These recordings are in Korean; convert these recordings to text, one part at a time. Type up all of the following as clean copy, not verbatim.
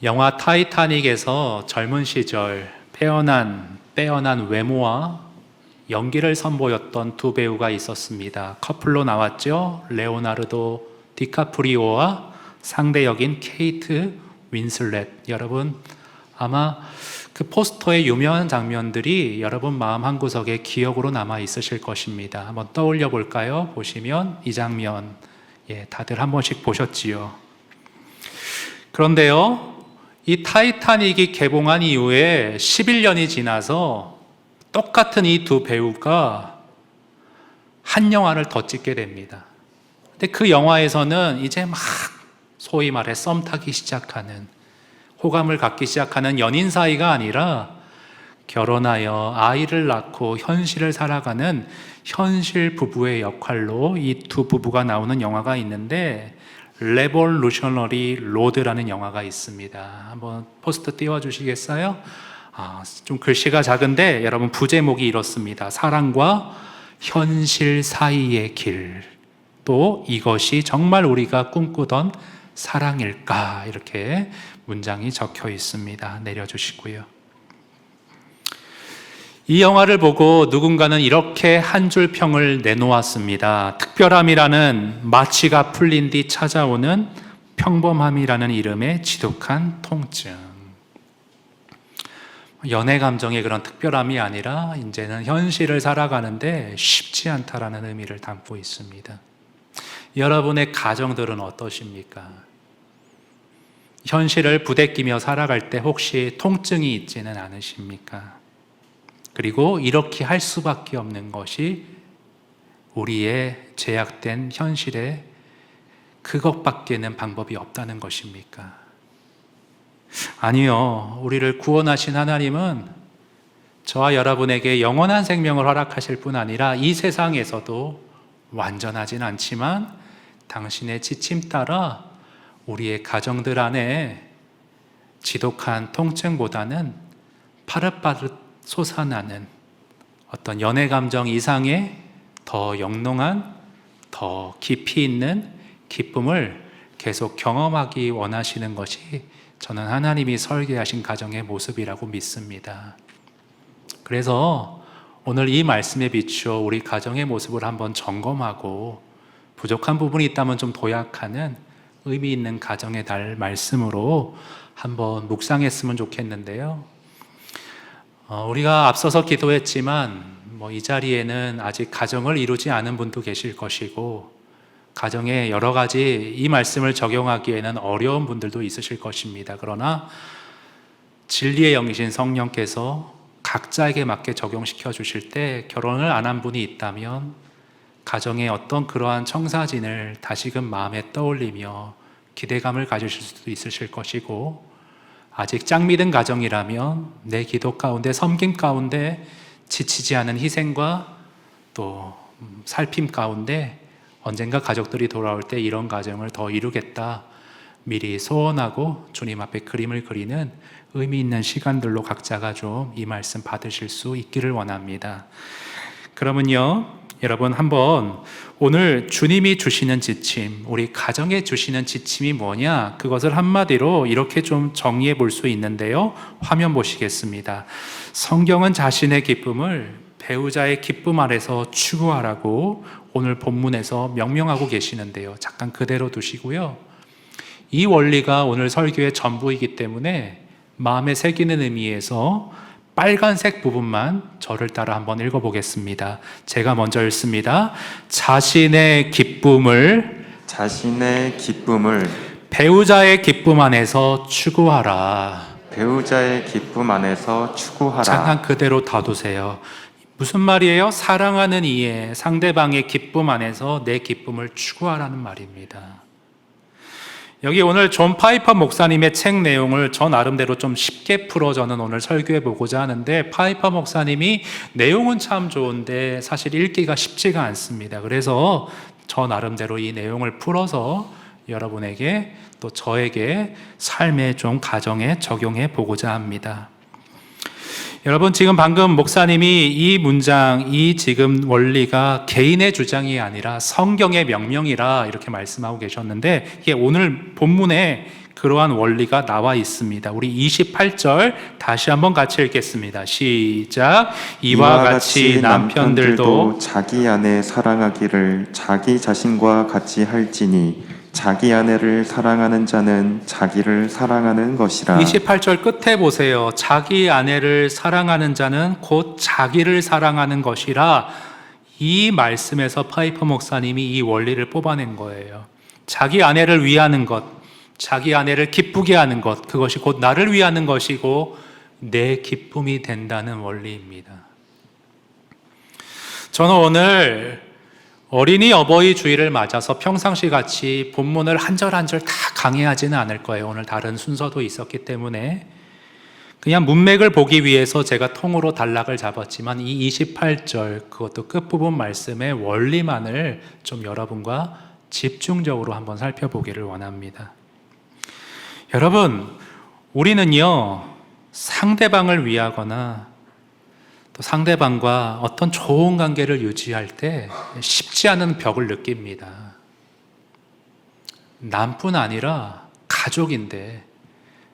영화 타이타닉에서 젊은 시절 빼어난 외모와 연기를 선보였던 두 배우가 있었습니다. 커플로 나왔죠. 레오나르도 디카프리오와 상대 역인 케이트 윈슬렛. 여러분 아마 그 포스터의 유명한 장면들이 여러분 마음 한구석에 기억으로 남아 있으실 것입니다. 한번 떠올려 볼까요? 보시면 이 장면, 다들 한 번씩 보셨지요. 그런데요, 이 타이타닉이 개봉한 이후에 11년이 지나서 똑같은 이 두 배우가 한 영화를 더 찍게 됩니다. 근데 그 영화에서는 이제 막 소위 말해 썸 타기 시작하는, 호감을 갖기 시작하는 연인 사이가 아니라 결혼하여 아이를 낳고 현실을 살아가는 현실 부부의 역할로 이 두 부부가 나오는 영화가 있는데, 레볼루셔너리 로드라는 영화가 있습니다. 한번 포스터 띄워주시겠어요? 좀 글씨가 작은데 여러분 부제목이 이렇습니다. 사랑과 현실 사이의 길. 또 이것이 정말 우리가 꿈꾸던 사랑일까? 이렇게 문장이 적혀 있습니다. 내려주시고요. 이 영화를 보고 누군가는 이렇게 한 줄 평을 내놓았습니다. 특별함이라는 마취가 풀린 뒤 찾아오는 평범함이라는 이름의 지독한 통증. 연애 감정의 그런 특별함이 아니라 이제는 현실을 살아가는데 쉽지 않다라는 의미를 담고 있습니다. 여러분의 가정들은 어떠십니까? 현실을 부대끼며 살아갈 때 혹시 통증이 있지는 않으십니까? 그리고 이렇게 할 수밖에 없는 것이 우리의 제약된 현실에 그것밖에는 방법이 없다는 것입니까? 아니요. 우리를 구원하신 하나님은 저와 여러분에게 영원한 생명을 허락하실 뿐 아니라 이 세상에서도 완전하진 않지만 당신의 지침 따라 우리의 가정들 안에 지독한 통증보다는 파릇파릇 솟아나는 어떤 연애 감정 이상의 더 영롱한, 더 깊이 있는 기쁨을 계속 경험하기 원하시는 것이 저는 하나님이 설계하신 가정의 모습이라고 믿습니다. 그래서 오늘 이 말씀에 비추어 우리 가정의 모습을 한번 점검하고 부족한 부분이 있다면 좀 도약하는 의미 있는 가정의 달 말씀으로 한번 묵상했으면 좋겠는데요. 우리가 앞서서 기도했지만 이 자리에는 아직 가정을 이루지 않은 분도 계실 것이고 가정에 여러 가지 이 말씀을 적용하기에는 어려운 분들도 있으실 것입니다. 그러나 진리의 영이신 성령께서 각자에게 맞게 적용시켜 주실 때 결혼을 안 한 분이 있다면 가정의 어떤 그러한 청사진을 다시금 마음에 떠올리며 기대감을 가지실 수도 있으실 것이고, 아직 짝 믿은 가정이라면 내 기도 가운데 섬김 가운데 지치지 않은 희생과 또 살핌 가운데 언젠가 가족들이 돌아올 때 이런 가정을 더 이루겠다 미리 소원하고 주님 앞에 그림을 그리는 의미 있는 시간들로 각자가 좀 이 말씀 받으실 수 있기를 원합니다. 그러면요, 여러분 한번 오늘 주님이 주시는 지침, 우리 가정에 주시는 지침이 뭐냐, 그것을 한마디로 이렇게 좀 정리해 볼 수 있는데요. 화면 보시겠습니다. 성경은 자신의 기쁨을 배우자의 기쁨 아래서 추구하라고 오늘 본문에서 명령하고 계시는데요. 잠깐 그대로 두시고요. 이 원리가 오늘 설교의 전부이기 때문에 마음에 새기는 의미에서 빨간색 부분만 저를 따라 한번 읽어보겠습니다. 제가 먼저 읽습니다. 자신의 기쁨을 배우자의 기쁨 안에서 추구하라. 배우자의 기쁨 안에서 추구하라. 잠깐 그대로 놔두세요. 무슨 말이에요? 사랑하는 이의 상대방의 기쁨 안에서 내 기쁨을 추구하라는 말입니다. 여기 오늘 존 파이퍼 목사님의 책 내용을 저 나름대로 좀 쉽게 풀어 저는 오늘 설교해 보고자 하는데, 파이퍼 목사님이 내용은 참 좋은데 사실 읽기가 쉽지가 않습니다. 그래서 저 나름대로 이 내용을 풀어서 여러분에게 또 저에게 삶의 좀 가정에 적용해 보고자 합니다. 여러분, 지금 방금 목사님이 이 문장, 이 지금 원리가 개인의 주장이 아니라 성경의 명령이라 이렇게 말씀하고 계셨는데, 이게 오늘 본문에 그러한 원리가 나와 있습니다. 우리 28절 다시 한번 같이 읽겠습니다. 시작. 이와 같이 남편들도 자기 아내 사랑하기를 자기 자신과 같이 할지니 자기 아내를 사랑하는 자는 자기를 사랑하는 것이라. 28절 끝에 보세요. 자기 아내를 사랑하는 자는 곧 자기를 사랑하는 것이라. 이 말씀에서 파이퍼 목사님이 이 원리를 뽑아낸 거예요. 자기 아내를 위하는 것, 자기 아내를 기쁘게 하는 것, 그것이 곧 나를 위하는 것이고 내 기쁨이 된다는 원리입니다. 저는 오늘 어린이 어버이 주일을 맞아서 평상시 같이 본문을 한 절 한 절 다 강의하지는 않을 거예요. 오늘 다른 순서도 있었기 때문에 그냥 문맥을 보기 위해서 제가 통으로 단락을 잡았지만 이 28절 그것도 끝부분 말씀의 원리만을 좀 여러분과 집중적으로 한번 살펴보기를 원합니다. 여러분, 우리는요 상대방을 위하거나 또 상대방과 어떤 좋은 관계를 유지할 때 쉽지 않은 벽을 느낍니다. 남뿐 아니라 가족인데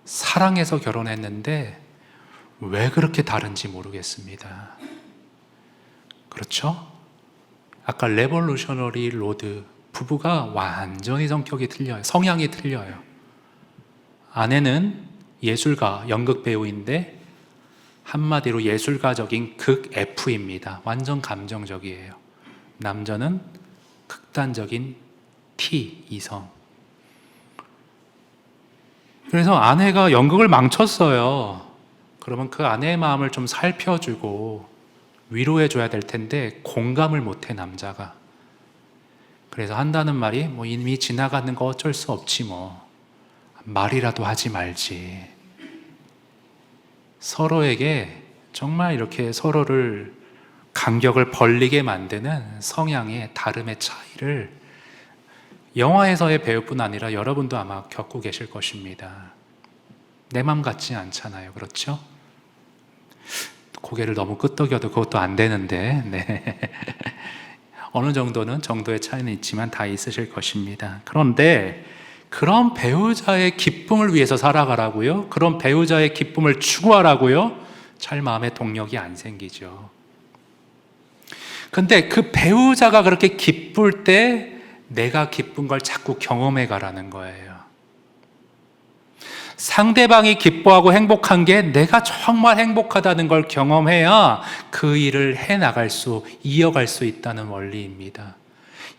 사랑해서 결혼했는데 왜 그렇게 다른지 모르겠습니다. 그렇죠? 아까 레볼루셔너리 로드 부부가 완전히 성격이 틀려요. 성향이 틀려요. 아내는 예술가, 연극 배우인데 한마디로 예술가적인 극 F입니다. 완전 감정적이에요. 남자는 극단적인 T, 이성. 그래서 아내가 연극을 망쳤어요. 그러면 그 아내의 마음을 좀 살펴주고 위로해줘야 될 텐데 공감을 못해 남자가. 그래서 한다는 말이 뭐 이미 지나가는 거 어쩔 수 없지 뭐. 말이라도 하지 말지. 서로에게 정말 이렇게 서로를 간격을 벌리게 만드는 성향의 다름의 차이를 영화에서의 배우뿐 아니라 여러분도 아마 겪고 계실 것입니다. 내 맘 같지 않잖아요. 그렇죠? 고개를 너무 끄덕여도 그것도 안 되는데 네. 어느 정도는 정도의 차이는 있지만 다 있으실 것입니다. 그런데 그런 배우자의 기쁨을 위해서 살아가라고요? 그런 배우자의 기쁨을 추구하라고요? 잘 마음의 동력이 안 생기죠. 근데 그 배우자가 그렇게 기쁠 때 내가 기쁜 걸 자꾸 경험해 가라는 거예요. 상대방이 기뻐하고 행복한 게 내가 정말 행복하다는 걸 경험해야 그 일을 이어갈 수 있다는 원리입니다.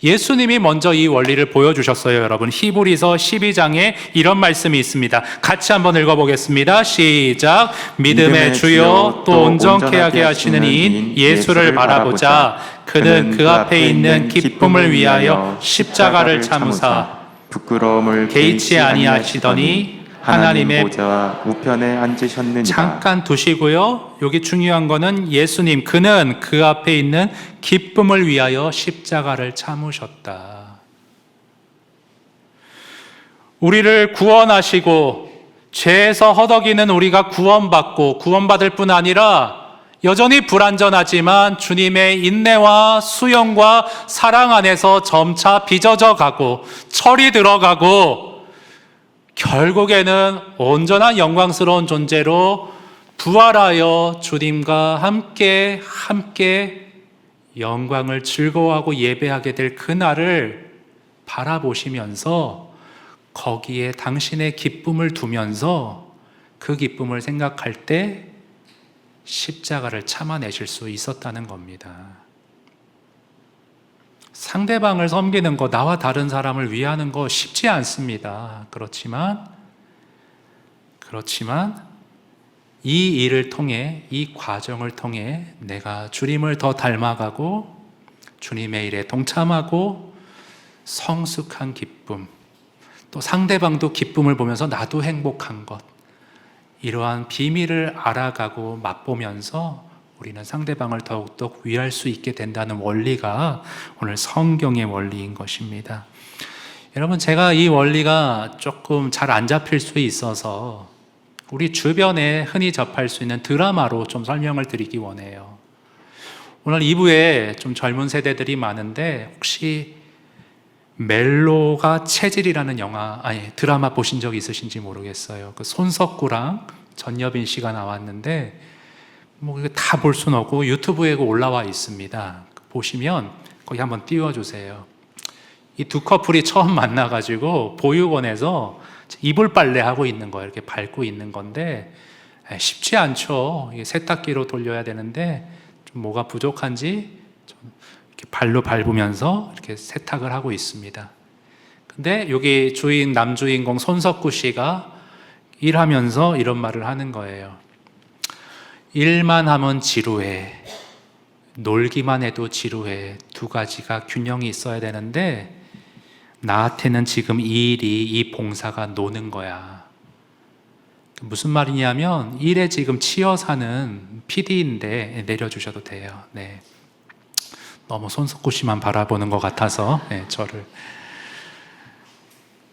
예수님이 먼저 이 원리를 보여주셨어요, 여러분. 히브리서 12장에 이런 말씀이 있습니다. 같이 한번 읽어보겠습니다. 시작. 믿음의 주요 또 온전케 하게 하시는 이인 예수를 바라보자. 그는 그 앞에 있는 기쁨을 위하여 십자가를 참으사 부끄러움을 개의치 아니하시더니 하나님의 보좌 우편에 앉으셨느니라. 잠깐 두시고요. 여기 중요한 거는 예수님, 그는 그 앞에 있는 기쁨을 위하여 십자가를 참으셨다. 우리를 구원하시고 죄에서 허덕이는 우리가 구원받을 뿐 아니라 여전히 불완전하지만 주님의 인내와 수용과 사랑 안에서 점차 빚어져 가고 철이 들어가고 결국에는 온전한 영광스러운 존재로 부활하여 주님과 함께 영광을 즐거워하고 예배하게 될 그날을 바라보시면서 거기에 당신의 기쁨을 두면서 그 기쁨을 생각할 때 십자가를 참아내실 수 있었다는 겁니다. 상대방을 섬기는 거, 나와 다른 사람을 위하는 거 쉽지 않습니다. 그렇지만 이 일을 통해, 이 과정을 통해 내가 주님을 더 닮아가고 주님의 일에 동참하고 성숙한 기쁨, 또 상대방도 기쁨을 보면서 나도 행복한 것, 이러한 비밀을 알아가고 맛보면서 우리는 상대방을 더욱더 위할 수 있게 된다는 원리가 오늘 성경의 원리인 것입니다. 여러분, 제가 이 원리가 조금 잘 안 잡힐 수 있어서 우리 주변에 흔히 접할 수 있는 드라마로 좀 설명을 드리기 원해요. 오늘 2부에 좀 젊은 세대들이 많은데 혹시 멜로가 체질이라는 드라마 보신 적 있으신지 모르겠어요. 그 손석구랑 전여빈 씨가 나왔는데 뭐 이거 다 볼 수는 없고 유튜브에 올라와 있습니다. 보시면 거기 한번 띄워주세요. 이 두 커플이 처음 만나가지고 보육원에서 이불 빨래 하고 있는 거예요. 이렇게 밟고 있는 건데 쉽지 않죠. 이게 세탁기로 돌려야 되는데 좀 뭐가 부족한지 좀 이렇게 발로 밟으면서 이렇게 세탁을 하고 있습니다. 근데 여기 남주인공 손석구 씨가 일하면서 이런 말을 하는 거예요. 일만 하면 지루해. 놀기만 해도 지루해. 두 가지가 균형이 있어야 되는데 나한테는 지금 이 일이, 이 봉사가 노는 거야. 무슨 말이냐면 일에 지금 치여 사는 PD인데 내려주셔도 돼요. 네. 너무 손석구 씨만 바라보는 것 같아서 저를.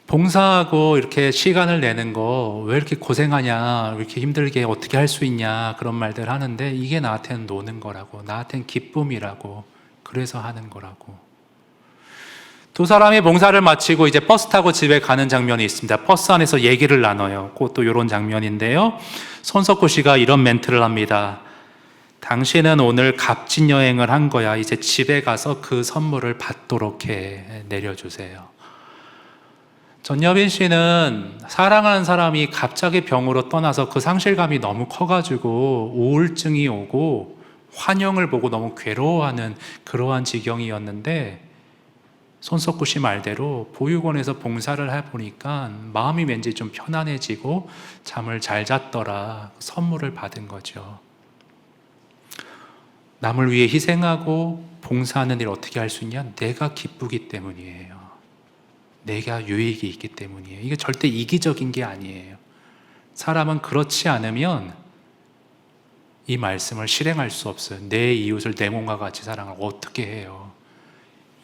봉사하고 이렇게 시간을 내는 거 왜 이렇게 고생하냐, 왜 이렇게 힘들게 어떻게 할 수 있냐 그런 말들 하는데 이게 나한테는 노는 거라고, 나한테는 기쁨이라고, 그래서 하는 거라고. 두 사람이 봉사를 마치고 이제 버스 타고 집에 가는 장면이 있습니다. 버스 안에서 얘기를 나눠요. 그것도 이런 장면인데요. 손석구 씨가 이런 멘트를 합니다. 당신은 오늘 값진 여행을 한 거야. 이제 집에 가서 그 선물을 받도록 해. 내려주세요. 전여빈 씨는 사랑하는 사람이 갑자기 병으로 떠나서 그 상실감이 너무 커가지고 우울증이 오고 환영을 보고 너무 괴로워하는 그러한 지경이었는데 손석구 씨 말대로 보육원에서 봉사를 해보니까 마음이 왠지 좀 편안해지고 잠을 잘 잤더라. 선물을 받은 거죠. 남을 위해 희생하고 봉사하는 일 어떻게 할 수 있냐? 내가 기쁘기 때문이에요. 내가 유익이 있기 때문이에요. 이게 절대 이기적인 게 아니에요. 사람은 그렇지 않으면 이 말씀을 실행할 수 없어요. 내 이웃을 내 몸과 같이 사랑을 어떻게 해요?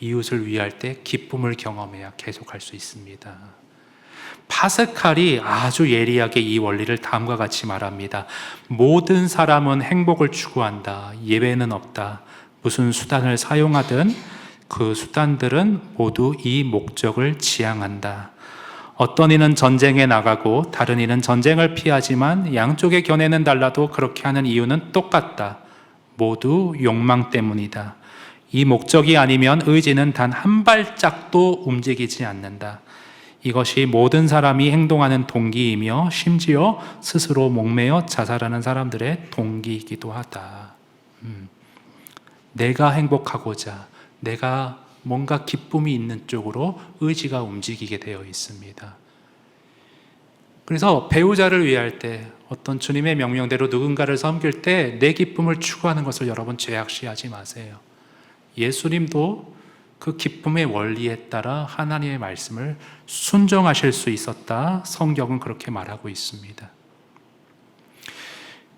이웃을 위할 때 기쁨을 경험해야 계속할 수 있습니다. 파스칼이 아주 예리하게 이 원리를 다음과 같이 말합니다. 모든 사람은 행복을 추구한다. 예외는 없다. 무슨 수단을 사용하든 그 수단들은 모두 이 목적을 지향한다. 어떤 이는 전쟁에 나가고 다른 이는 전쟁을 피하지만 양쪽의 견해는 달라도 그렇게 하는 이유는 똑같다. 모두 욕망 때문이다. 이 목적이 아니면 의지는 단 한 발짝도 움직이지 않는다. 이것이 모든 사람이 행동하는 동기이며 심지어 스스로 목매어 자살하는 사람들의 동기이기도 하다. 내가 행복하고자, 내가 뭔가 기쁨이 있는 쪽으로 의지가 움직이게 되어 있습니다. 그래서 배우자를 위할 때, 어떤 주님의 명령대로 누군가를 섬길 때 내 기쁨을 추구하는 것을 여러분 죄악시하지 마세요. 예수님도 그 기쁨의 원리에 따라 하나님의 말씀을 순종하실 수 있었다. 성경은 그렇게 말하고 있습니다.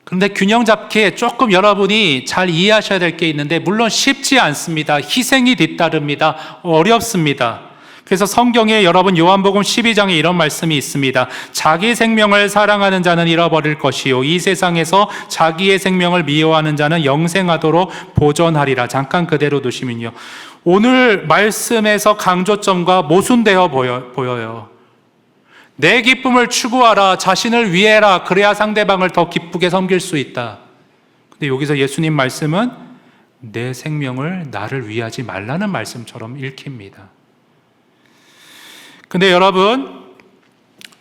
그런데 균형 잡기에 조금 여러분이 잘 이해하셔야 될 게 있는데 물론 쉽지 않습니다. 희생이 뒤따릅니다. 어렵습니다. 그래서 성경에 여러분 요한복음 12장에 이런 말씀이 있습니다. 자기 생명을 사랑하는 자는 잃어버릴 것이요 이 세상에서 자기의 생명을 미워하는 자는 영생하도록 보존하리라. 잠깐 그대로 두시면요. 오늘 말씀에서 강조점과 모순되어 보여요. 내 기쁨을 추구하라. 자신을 위해라. 그래야 상대방을 더 기쁘게 섬길 수 있다. 근데 여기서 예수님 말씀은 내 생명을 나를 위하지 말라는 말씀처럼 읽힙니다. 근데 여러분,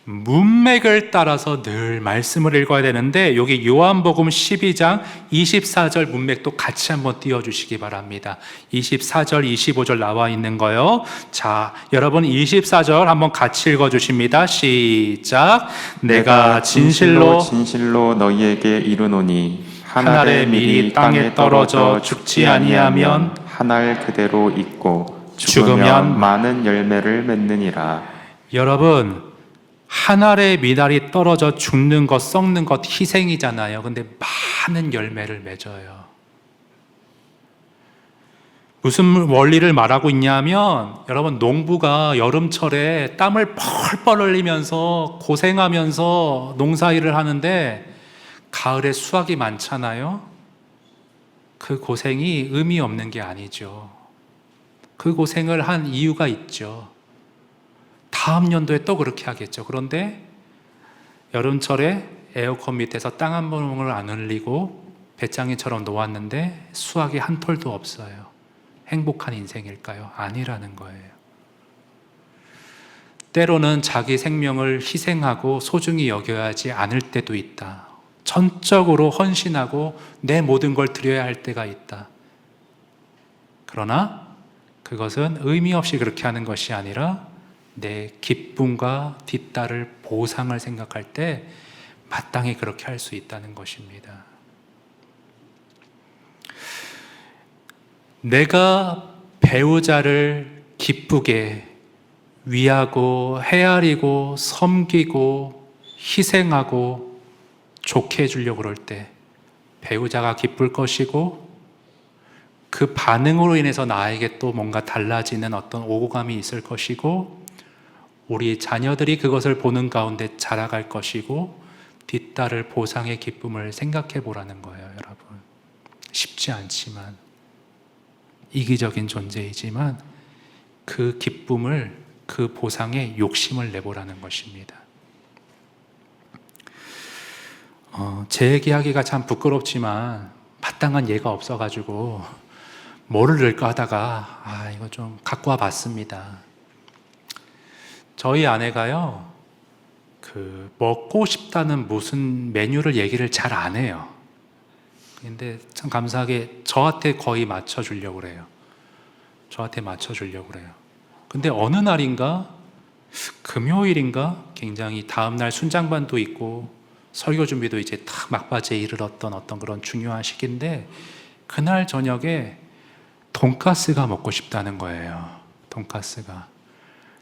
문맥을 따라서 늘 말씀을 읽어야 되는데 여기 요한복음 12장 24절 문맥도 같이 한번 띄워주시기 바랍니다. 24절, 25절 나와 있는 거요. 자, 여러분 24절 한번 같이 읽어주십니다. 시작. 내가 진실로 너희에게 이르노니 한 알의 밀이 땅에 떨어져 죽지 아니하면 한 알 그대로 있고 죽으면 많은 열매를 맺느니라. 여러분, 한 알의 미달이 떨어져 죽는 것, 썩는 것 희생이잖아요. 근데 많은 열매를 맺어요. 무슨 원리를 말하고 있냐면 여러분, 농부가 여름철에 땀을 펄펄 흘리면서 고생하면서 농사일을 하는데 가을에 수확이 많잖아요. 그 고생이 의미 없는 게 아니죠. 그 고생을 한 이유가 있죠. 다음 연도에 또 그렇게 하겠죠. 그런데 여름철에 에어컨 밑에서 땅 한 봉을 안 흘리고 배짱이처럼 놓았는데 수확이 한 톨도 없어요. 행복한 인생일까요? 아니라는 거예요. 때로는 자기 생명을 희생하고 소중히 여겨야지 않을 때도 있다. 전적으로 헌신하고 내 모든 걸 드려야 할 때가 있다. 그러나 그것은 의미 없이 그렇게 하는 것이 아니라 내 기쁨과 뒤따를 보상을 생각할 때 마땅히 그렇게 할 수 있다는 것입니다. 내가 배우자를 기쁘게 위하고 헤아리고 섬기고 희생하고 좋게 해주려고 그럴 때 배우자가 기쁠 것이고 그 반응으로 인해서 나에게 또 뭔가 달라지는 어떤 오감이 있을 것이고 우리 자녀들이 그것을 보는 가운데 자라갈 것이고 뒤따를 보상의 기쁨을 생각해 보라는 거예요, 여러분. 쉽지 않지만 이기적인 존재이지만 그 기쁨을 그 보상에 욕심을 내보라는 것입니다. 제 얘기하기가 참 부끄럽지만 마땅한 예가 없어가지고 뭐를 넣을까 하다가 이거 좀 갖고 와 봤습니다. 저희 아내가요, 먹고 싶다는 무슨 메뉴를 얘기를 잘 안 해요. 근데 참 감사하게 저한테 거의 맞춰주려고 그래요. 저한테 맞춰주려고 그래요. 근데 어느 날인가, 금요일인가, 굉장히 다음날 순장반도 있고 설교 준비도 이제 딱 막바지에 이르렀던 어떤 그런 중요한 시기인데 그날 저녁에 돈가스가 먹고 싶다는 거예요. 돈가스가.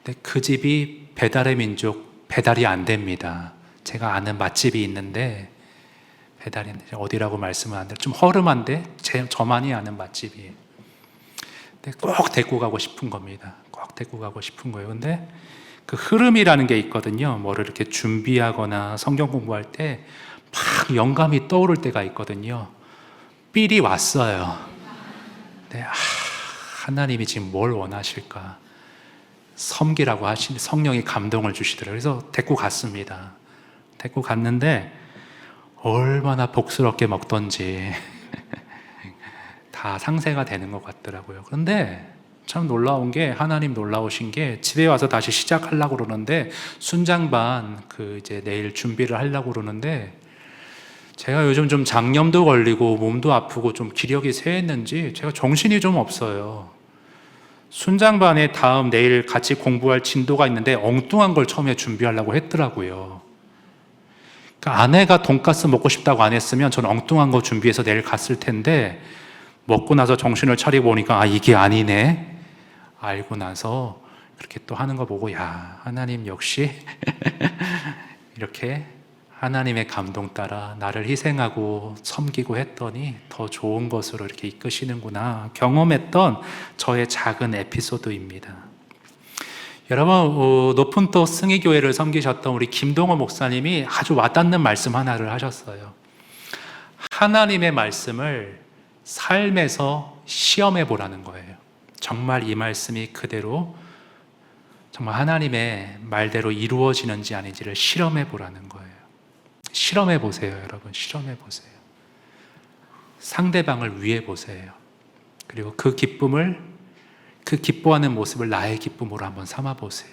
근데 그 집이 배달의 민족 배달이 안 됩니다. 제가 아는 맛집이 있는데 배달이 어디라고 말씀은 안 돼요. 좀 허름한데 저만이 아는 맛집이에요. 근데 꼭 데리고 가고 싶은 겁니다. 꼭 데리고 가고 싶은 거예요. 근데 그 흐름이라는 게 있거든요. 뭐를 이렇게 준비하거나 성경 공부할 때 막 영감이 떠오를 때가 있거든요. 삘이 왔어요. 네, 하나님이 지금 뭘 원하실까? 섬기라고 하시니 성령이 감동을 주시더라고요. 그래서 데리고 갔습니다. 데리고 갔는데 얼마나 복스럽게 먹던지 다 상세가 되는 것 같더라고요. 그런데 참 놀라운 게, 하나님 놀라우신 게, 집에 와서 다시 시작하려고 그러는데 순장반 이제 내일 준비를 하려고 그러는데 제가 요즘 좀 장염도 걸리고 몸도 아프고 좀 기력이 쇠했는지 제가 정신이 좀 없어요. 순장반에 다음 내일 같이 공부할 진도가 있는데 엉뚱한 걸 처음에 준비하려고 했더라고요. 그러니까 아내가 돈가스 먹고 싶다고 안 했으면 저는 엉뚱한 거 준비해서 내일 갔을 텐데 먹고 나서 정신을 차리고 보니까 이게 아니네. 알고 나서 그렇게 또 하는 거 보고 하나님 역시 이렇게 하나님의 감동 따라 나를 희생하고 섬기고 했더니 더 좋은 것으로 이렇게 이끄시는구나 경험했던 저의 작은 에피소드입니다. 여러분, 높은 또 승희교회를 섬기셨던 우리 김동호 목사님이 아주 와닿는 말씀 하나를 하셨어요. 하나님의 말씀을 삶에서 시험해 보라는 거예요. 정말 이 말씀이 그대로 정말 하나님의 말대로 이루어지는지 아닌지를 실험해 보라는 거예요. 실험해 보세요, 여러분. 실험해 보세요. 상대방을 위해 보세요. 그리고 그 기쁨을, 그 기뻐하는 모습을 나의 기쁨으로 한번 삼아 보세요.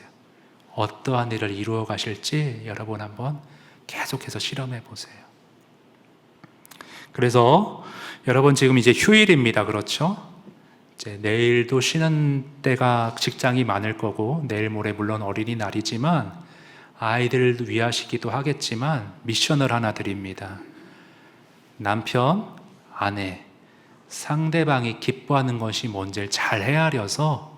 어떠한 일을 이루어 가실지 여러분 한번 계속해서 실험해 보세요. 그래서 여러분 지금 이제 휴일입니다. 그렇죠? 이제 내일도 쉬는 때가 직장이 많을 거고 내일 모레 물론 어린이날이지만 아이들을 위하시기도 하겠지만 미션을 하나 드립니다. 남편, 아내, 상대방이 기뻐하는 것이 뭔지를 잘 헤아려서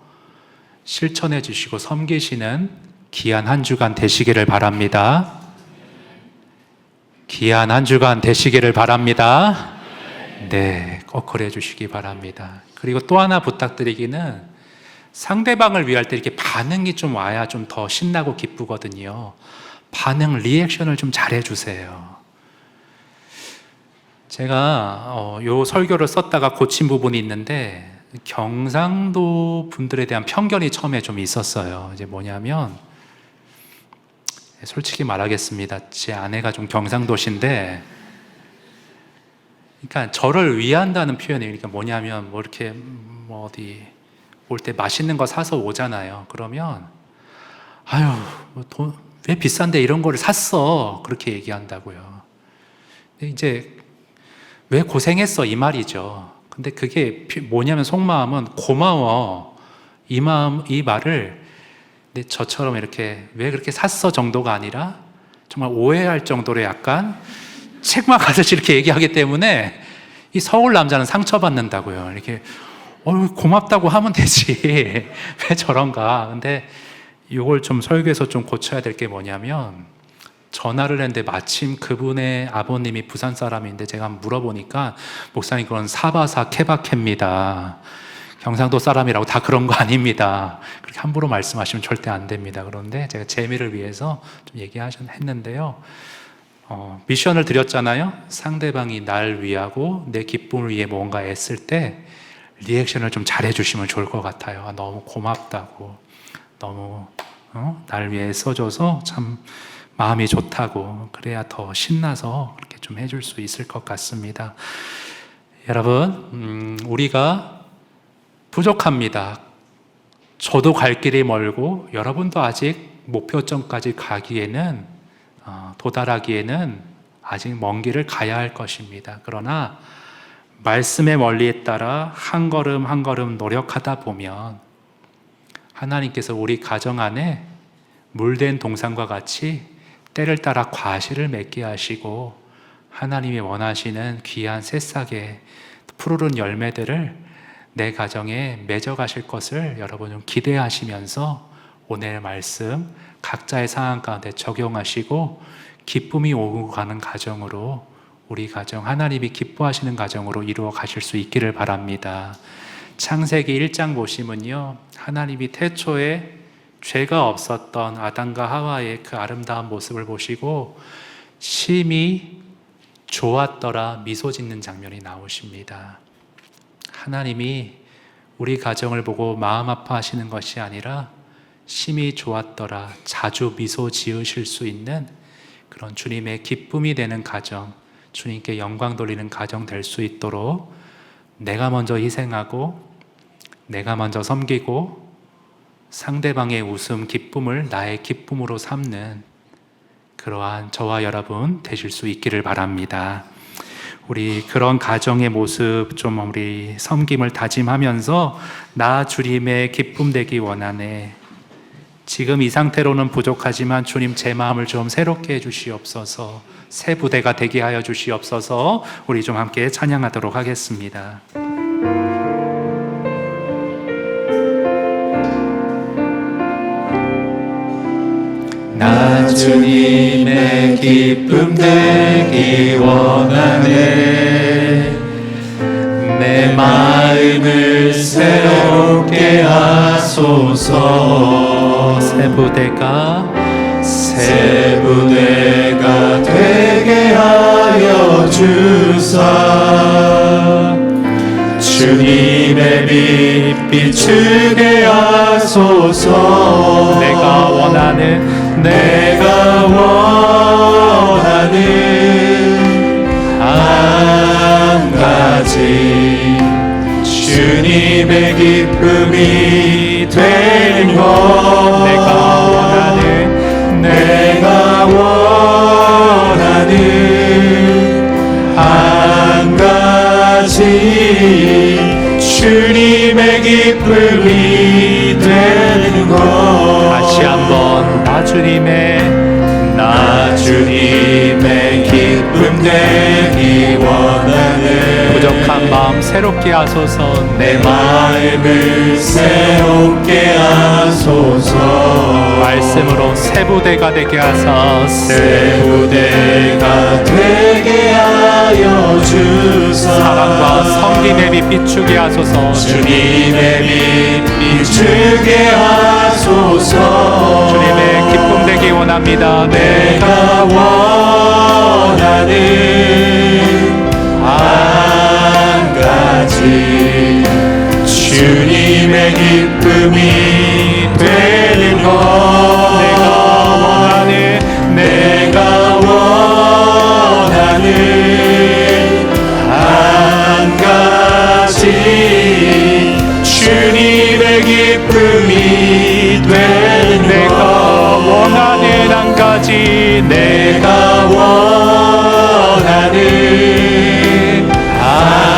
실천해 주시고 섬기시는 귀한 한 주간 되시기를 바랍니다. 귀한 한 주간 되시기를 바랍니다. 네, 꼭 그래 주시기 바랍니다. 그리고 또 하나 부탁드리기는 상대방을 위할 때 이렇게 반응이 좀 와야 좀 더 신나고 기쁘거든요. 반응, 리액션을 좀 잘해 주세요. 제가 요 설교를 썼다가 고친 부분이 있는데 경상도 분들에 대한 편견이 처음에 좀 있었어요. 이제 뭐냐면, 솔직히 말하겠습니다. 제 아내가 좀 경상도신데, 그러니까 저를 위한다는 표현이 그러니까 뭐냐면, 뭐 이렇게 뭐 어디 올 때 맛있는 거 사서 오잖아요. 그러면 아유, 왜 비싼데 이런 거를 샀어? 그렇게 얘기한다고요. 근데 이제 왜 고생했어? 이 말이죠. 근데 그게 뭐냐면 속마음은 고마워. 이 말을 근데 저처럼 이렇게 왜 그렇게 샀어 정도가 아니라 정말 오해할 정도로 약간 책망하듯이 이렇게 얘기하기 때문에 이 서울 남자는 상처받는다고요. 이렇게 고맙다고 하면 되지. 왜 저런가. 근데 이걸 좀 설교에서 좀 고쳐야 될 게 뭐냐면 전화를 했는데 마침 그분의 아버님이 부산 사람인데 제가 한번 물어보니까 목사님 그건 사바사 케바케입니다. 경상도 사람이라고 다 그런 거 아닙니다. 그렇게 함부로 말씀하시면 절대 안 됩니다. 그런데 제가 재미를 위해서 좀 얘기했는데요. 미션을 드렸잖아요. 상대방이 날 위하고 내 기쁨을 위해 뭔가 애쓸 때 리액션을 좀 잘해주시면 좋을 것 같아요. 너무 고맙다고, 너무 날 위해 써줘서 참 마음이 좋다고, 그래야 더 신나서 그렇게 좀 해줄 수 있을 것 같습니다. 여러분, 우리가 부족합니다. 저도 갈 길이 멀고 여러분도 아직 목표점까지 가기에는 도달하기에는 아직 먼 길을 가야 할 것입니다. 그러나 말씀의 원리에 따라 한 걸음 한 걸음 노력하다 보면 하나님께서 우리 가정 안에 물된 동산과 같이 때를 따라 과실을 맺게 하시고 하나님이 원하시는 귀한 새싹의 푸르른 열매들을 내 가정에 맺어가실 것을 여러분 좀 기대하시면서 오늘 말씀 각자의 상황 가운데 적용하시고 기쁨이 오고 가는 가정으로, 우리 가정 하나님이 기뻐하시는 가정으로 이루어 가실 수 있기를 바랍니다. 창세기 1장 보시면요, 하나님이 태초에 죄가 없었던 아담과 하와의 그 아름다운 모습을 보시고 심히 좋았더라 미소 짓는 장면이 나오십니다. 하나님이 우리 가정을 보고 마음 아파하시는 것이 아니라 심히 좋았더라 자주 미소 지으실 수 있는 그런 주님의 기쁨이 되는 가정, 주님께 영광 돌리는 가정 될 수 있도록 내가 먼저 희생하고 내가 먼저 섬기고 상대방의 웃음, 기쁨을 나의 기쁨으로 삼는 그러한 저와 여러분 되실 수 있기를 바랍니다. 우리 그런 가정의 모습 좀 우리 섬김을 다짐하면서 나 주님의 기쁨 되기 원하네. 지금 이 상태로는 부족하지만 주님 제 마음을 좀 새롭게 해주시옵소서, 새 부대가 되게 하여 주시옵소서. 우리 좀 함께 찬양하도록 하겠습니다. 나 주님의 기쁨 되기 원하네. 내 마음을 새롭게 하소서. 새 부대가 되게 하여 주사. 주님의 빛 비추게 하소서. 내가 원하는 한 가지 주님의 기쁨이 되는 것. 내가 원하는 한 가지 주님의 기쁨이 되는 것. 다시 한번 나 주님의 기쁨 되기 원하네. 부족한 마음 새롭게 하소서. 내 마음을 새롭게 하소서. 말씀으로 새 부대가 되게 하소서. 새 부대가 되게 하여 주사. 사랑과 섬김의 빛 비추게 하소서. 주님의 빛 비추게 하소서. 주님의 기쁨 되기 원합니다. 내가 원하는 한 가지 주님의 기쁨이 되는 것 내가 원하는 한 가지 주님의 기쁨이 되는 내가 원하는 한 가지 내가 원하는 한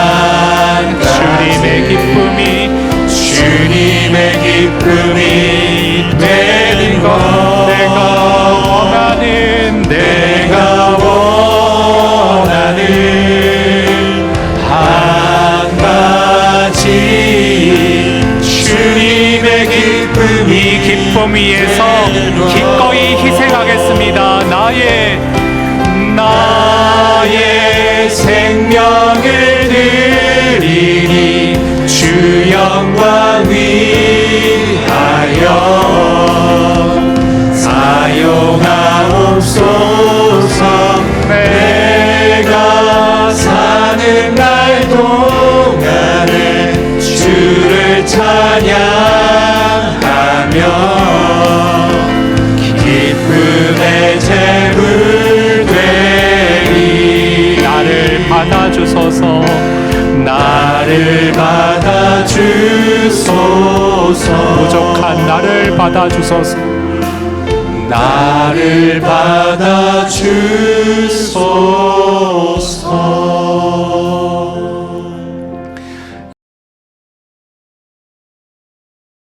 주님의 기쁨이 되는 것 내가 원하는 한 가지 주님의 기쁨이 기쁨 위에서 기꺼이 희생하겠습니다. 나의 생명을 드리니 주 영광 위하여 사용하옵소서. 내가 사는 날 동안에 주를 찬양하며 기쁨의 제물 되리. 나를 받아주소서. 부족한 나를 받아주소서. 나를 받아주소서.